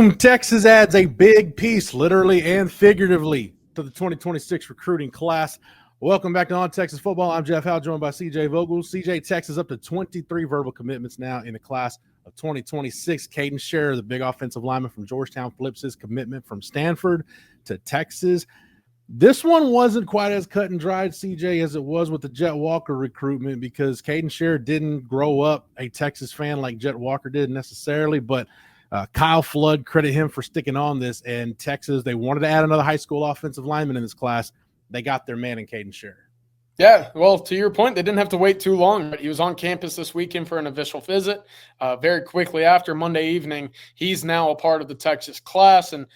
Boom! Texas adds a big piece, literally and figuratively, to the 2026 recruiting class. Welcome back to On Texas Football. I'm Jeff Howe, joined by CJ Vogel. CJ, Texas up to 23 verbal commitments now in the class of 2026. Kaden Sher, the big offensive lineman from Georgetown, flips his commitment from Stanford to Texas. This one wasn't quite as cut and dried, CJ, as it was with the Jet Walker recruitment, because Kaden Sher didn't grow up a Texas fan like Jet Walker did necessarily, but Kyle Flood, credit him for sticking on this. And Texas, they wanted to add another high school offensive lineman in this class. They got their man in Kaden Sher. Yeah, well, to your point, they didn't have to wait too long. But he was on campus this weekend for an official visit. Very quickly after Monday evening, he's now a part of the Texas class. And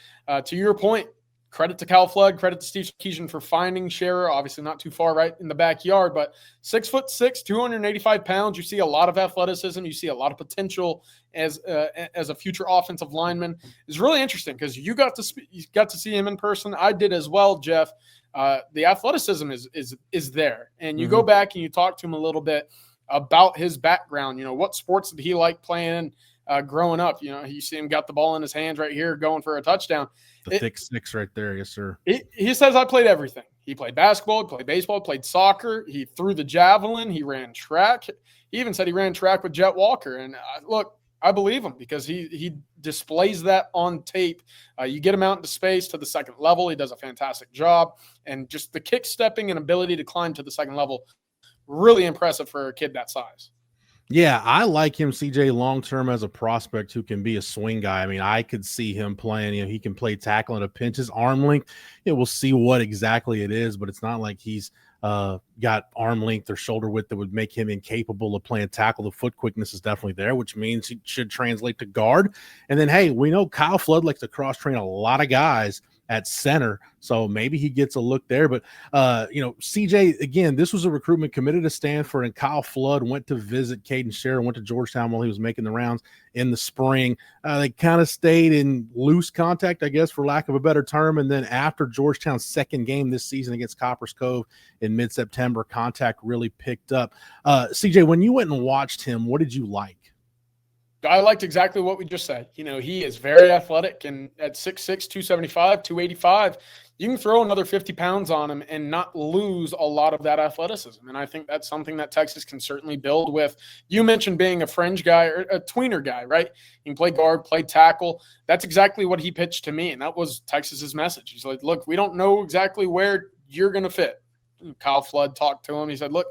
to your point, credit to Kyle Flood, credit to Steve Sarkisian for finding Scherer. Obviously not too far right in the backyard, but 6'6", 285 pounds. You see a lot of athleticism. You see a lot of potential as a future offensive lineman. It's really interesting because you got to see him in person. I did as well, Jeff. The athleticism is there, and you go back and you talk to him a little bit about his background. You know, what sports did he like playing growing up? You know, you see him got the ball in his hands right here, going for a touchdown. Thick six right there, yes, sir. He says, I played everything. He played basketball, he played baseball, played soccer. He threw the javelin. He ran track. He even said he ran track with Jet Walker. And look, I believe him because he displays that on tape. You get him out into space to the second level. He does a fantastic job. And just the kick stepping and ability to climb to the second level, really impressive for a kid that size. Yeah, I like him, CJ, long-term as a prospect who can be a swing guy. I mean, I could see him playing, he can play tackle at a pinch. His arm length, we'll see what exactly it is, but it's not like he's got arm length or shoulder width that would make him incapable of playing tackle. The foot quickness is definitely there, which means he should translate to guard. And then, hey, we know Kyle Flood likes to cross-train a lot of guys at center, so maybe he gets a look there. But CJ, again, this was a recruitment committed to Stanford, and Kyle Flood went to visit Kaden Sher, went to Georgetown while he was making the rounds in the spring. They kind of stayed in loose contact, I guess, for lack of a better term. And then after Georgetown's second game this season against Copper's Cove in mid-September, contact really picked up. CJ, when you went and watched him, what did you like? I liked exactly what we just said. He is very athletic, and at 6'6", 275, 285, you can throw another 50 pounds on him and not lose a lot of that athleticism. And I think that's something that Texas can certainly build with. You mentioned being a fringe guy or a tweener guy, right? You can play guard, play tackle. That's exactly what he pitched to me, and that was Texas's message. He's like, look, we don't know exactly where you're going to fit. Kyle Flood talked to him. He said, look,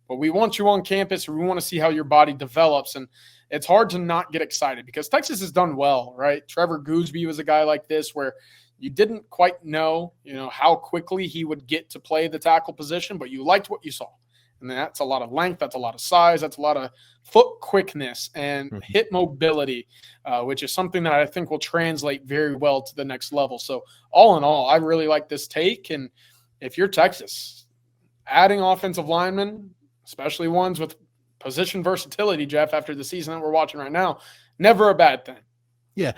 but we want you on campus. We want to see how your body develops. And it's hard to not get excited because Texas has done well, right? Trevor Gooseby was a guy like this where you didn't quite know, how quickly he would get to play the tackle position, but you liked what you saw. And that's a lot of length. That's a lot of size. That's a lot of foot quickness and hip mobility, which is something that I think will translate very well to the next level. So all in all, I really like this take. And if you're Texas, adding offensive linemen, especially ones with position versatility, Jeff, after the season that we're watching right now, never a bad thing. Yeah,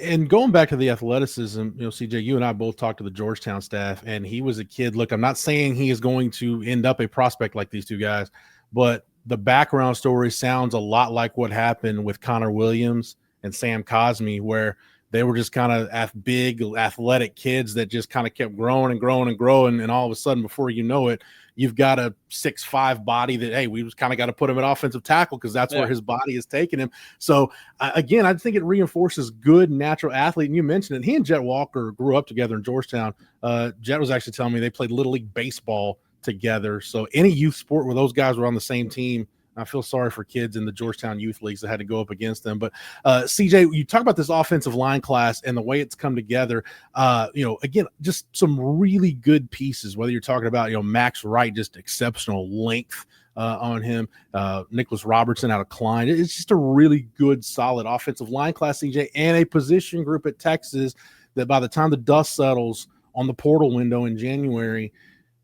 and going back to the athleticism, CJ, you and I both talked to the Georgetown staff, and he was a kid. Look, I'm not saying he is going to end up a prospect like these two guys, but the background story sounds a lot like what happened with Connor Williams and Sam Cosme, where they were just kind of big, athletic kids that just kind of kept growing and growing and growing, and all of a sudden, before you know it, you've got a 6'5" body that, hey, we just kind of got to put him at offensive tackle because that's where his body is taking him. So, again, I think it reinforces good natural athlete. And you mentioned it. He and Jet Walker grew up together in Georgetown. Jet was actually telling me they played Little League baseball together. So any youth sport where those guys were on the same team, I feel sorry for kids in the Georgetown youth leagues that had to go up against them. But CJ, you talk about this offensive line class and the way it's come together. Again, just some really good pieces, whether you're talking about, Max Wright, just exceptional length on him. Nicholas Robertson out of Klein. It's just a really good, solid offensive line class, CJ, and a position group at Texas that by the time the dust settles on the portal window in January,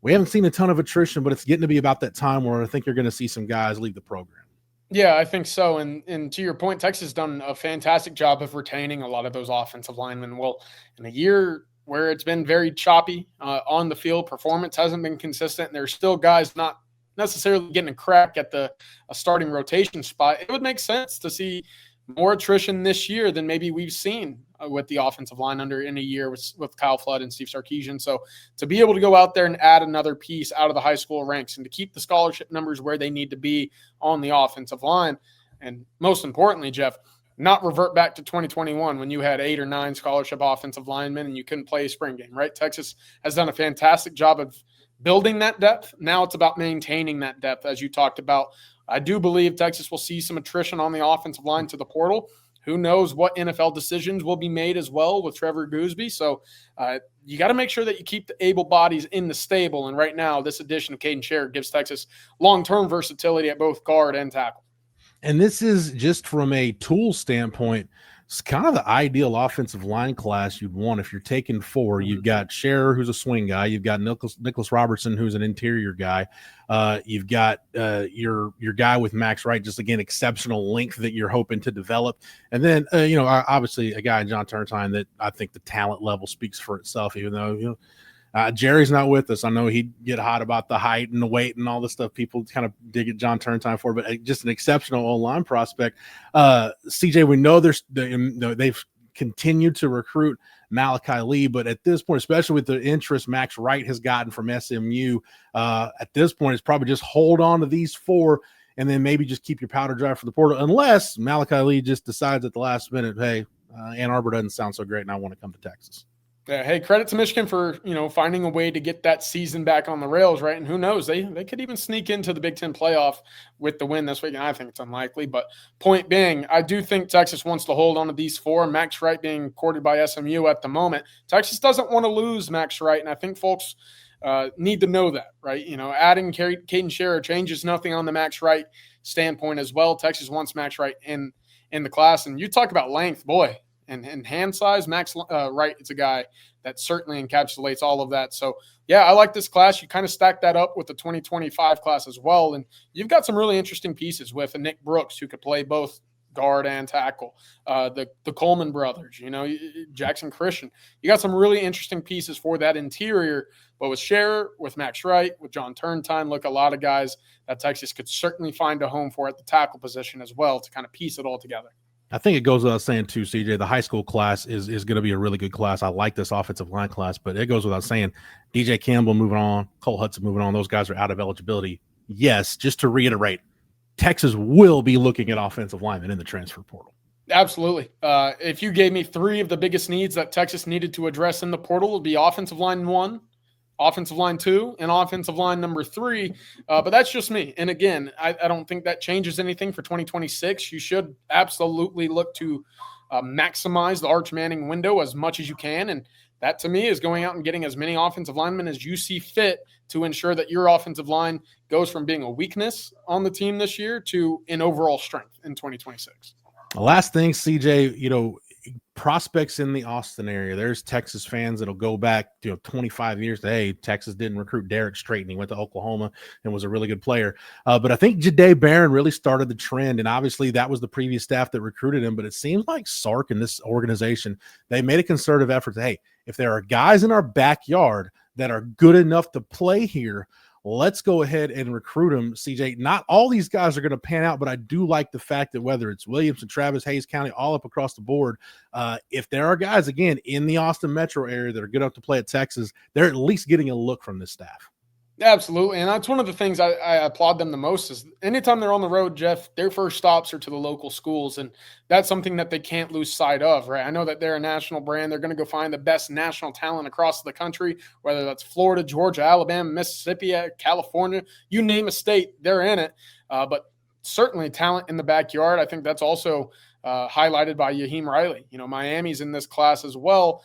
we haven't seen a ton of attrition, but it's getting to be about that time where I think you're going to see some guys leave the program. Yeah, I think so. And to your point, Texas has done a fantastic job of retaining a lot of those offensive linemen. Well, in a year where it's been very choppy on the field, performance hasn't been consistent, and there's still guys not necessarily getting a crack at a starting rotation spot. It would make sense to see more attrition this year than maybe we've seen with the offensive line in a year with Kyle Flood and Steve Sarkisian. So to be able to go out there and add another piece out of the high school ranks and to keep the scholarship numbers where they need to be on the offensive line, and most importantly, Jeff, not revert back to 2021 when you had 8 or 9 scholarship offensive linemen and you couldn't play a spring game, right? Texas has done a fantastic job of building that depth. Now it's about maintaining that depth, as you talked about. I do believe Texas will see some attrition on the offensive line to the portal. Who knows what NFL decisions will be made as well with Trevor Goosby. So you got to make sure that you keep the able bodies in the stable. And right now, this addition of Kaden Sher gives Texas long-term versatility at both guard and tackle. And this is just from a tool standpoint, it's kind of the ideal offensive line class you'd want if you're taking 4. You've got Scherer, who's a swing guy. You've got Nicholas Robertson, who's an interior guy. You've got your guy with Max Wright, just again exceptional length that you're hoping to develop. And then obviously a guy, John Turntine, that I think the talent level speaks for itself. Even though Jerry's not with us, I know he'd get hot about the height and the weight and all the stuff people kind of dig at John Turntine for, but just an exceptional O-line prospect. CJ, we know they've continued to recruit Malachi Lee, but at this point, especially with the interest Max Wright has gotten from SMU, at this point, it's probably just hold on to these 4 and then maybe just keep your powder dry for the portal, unless Malachi Lee just decides at the last minute, hey, Ann Arbor doesn't sound so great and I want to come to Texas. Yeah, hey, credit to Michigan for, finding a way to get that season back on the rails, right? And who knows, they could even sneak into the Big Ten playoff with the win this week. And I think it's unlikely. But point being, I do think Texas wants to hold on to these 4. Max Wright being courted by SMU at the moment. Texas doesn't want to lose Max Wright, and I think folks need to know that, right? Adding Kaden Scherer changes nothing on the Max Wright standpoint as well. Texas wants Max Wright in the class. And you talk about length, boy. And hand size, Max Wright is a guy that certainly encapsulates all of that. So, yeah, I like this class. You kind of stack that up with the 2025 class as well. And you've got some really interesting pieces with a Nick Brooks who could play both guard and tackle. The Coleman brothers, Jackson Christian. You got some really interesting pieces for that interior. But with Scherer, with Max Wright, with John Turntine, look, a lot of guys that Texas could certainly find a home for at the tackle position as well to kind of piece it all together. I think it goes without saying too, CJ, the high school class is going to be a really good class. I like this offensive line class, but it goes without saying DJ Campbell moving on, Cole Hudson moving on. Those guys are out of eligibility. Yes, just to reiterate, Texas will be looking at offensive linemen in the transfer portal. Absolutely. If you gave me 3 of the biggest needs that Texas needed to address in the portal, it would be offensive line 1, offensive line 2, and offensive line number 3. But that's just me. And again, I don't think that changes anything for 2026. You should absolutely look to maximize the Arch Manning window as much as you can. And that, to me, is going out and getting as many offensive linemen as you see fit to ensure that your offensive line goes from being a weakness on the team this year to an overall strength in 2026. The last thing, CJ, prospects in the Austin area. There's Texas fans that'll go back, 25 years. Hey, Texas didn't recruit Derek Straighten. He went to Oklahoma and was a really good player. But I think Jahdae Barron really started the trend, and obviously that was the previous staff that recruited him. But it seems like Sark and this organization, they made a concerted effort to, hey, if there are guys in our backyard that are good enough to play here, let's go ahead and recruit them, CJ. Not all these guys are going to pan out, but I do like the fact that whether it's Williamson, Travis, Hayes County, all up across the board, if there are guys, again, in the Austin metro area that are good enough to play at Texas, they're at least getting a look from this staff. Absolutely. And that's one of the things I applaud them the most is anytime they're on the road, Jeff, their first stops are to the local schools. And that's something that they can't lose sight of, right? I know that they're a national brand. They're going to go find the best national talent across the country, whether that's Florida, Georgia, Alabama, Mississippi, California, you name a state, they're in it. But certainly talent in the backyard. I think that's also highlighted by Yaheem Riley. Miami's in this class as well.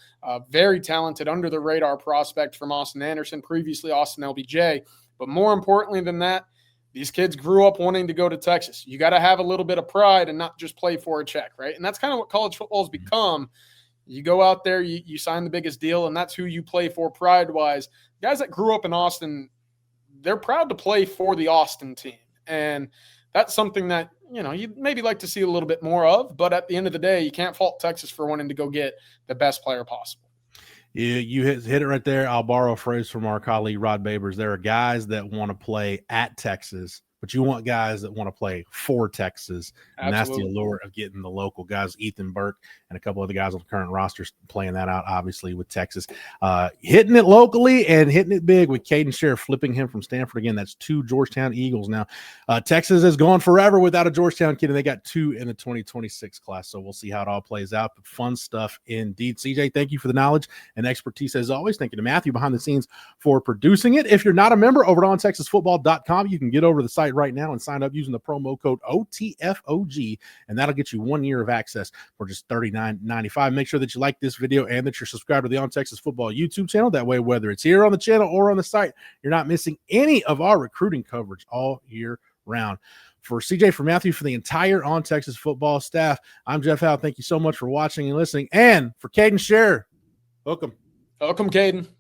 Very talented, under the radar prospect from Austin Anderson, previously Austin LBJ. But more importantly than that, these kids grew up wanting to go to Texas. You got to have a little bit of pride and not just play for a check, right? And that's kind of what college football has become. You go out there, you sign the biggest deal, and that's who you play for pride-wise. Guys that grew up in Austin, they're proud to play for the Austin team. And that's something that, you'd maybe like to see a little bit more of, but at the end of the day, you can't fault Texas for wanting to go get the best player possible. You hit it right there. I'll borrow a phrase from our colleague Rod Babers. There are guys that want to play at Texas, but you want guys that want to play for Texas. And Absolutely. that's the allure of getting the local guys, Ethan Burke and a couple other guys on the current rosters playing that out, obviously, with Texas. Hitting it locally and hitting it big with Kaden Sher, flipping him from Stanford again. That's 2 Georgetown Eagles now. Texas has gone forever without a Georgetown kid, and they got 2 in the 2026 class. So we'll see how it all plays out. But fun stuff indeed. CJ, thank you for the knowledge and expertise as always. Thank you to Matthew behind the scenes for producing it. If you're not a member over at ontexasfootball.com, you can get over to the site right now and sign up using the promo code OTFOG, and that'll get you 1 year of access for just $39.95. Make sure that you like this video and that you're subscribed to the On Texas Football YouTube channel. That way, whether it's here on the channel or on the site, you're not missing any of our recruiting coverage all year round. For CJ, for Matthew, for the entire On Texas Football staff, I'm Jeff Howe. Thank you so much for watching and listening. And for Kaden Scherer, welcome. Welcome, Kaden.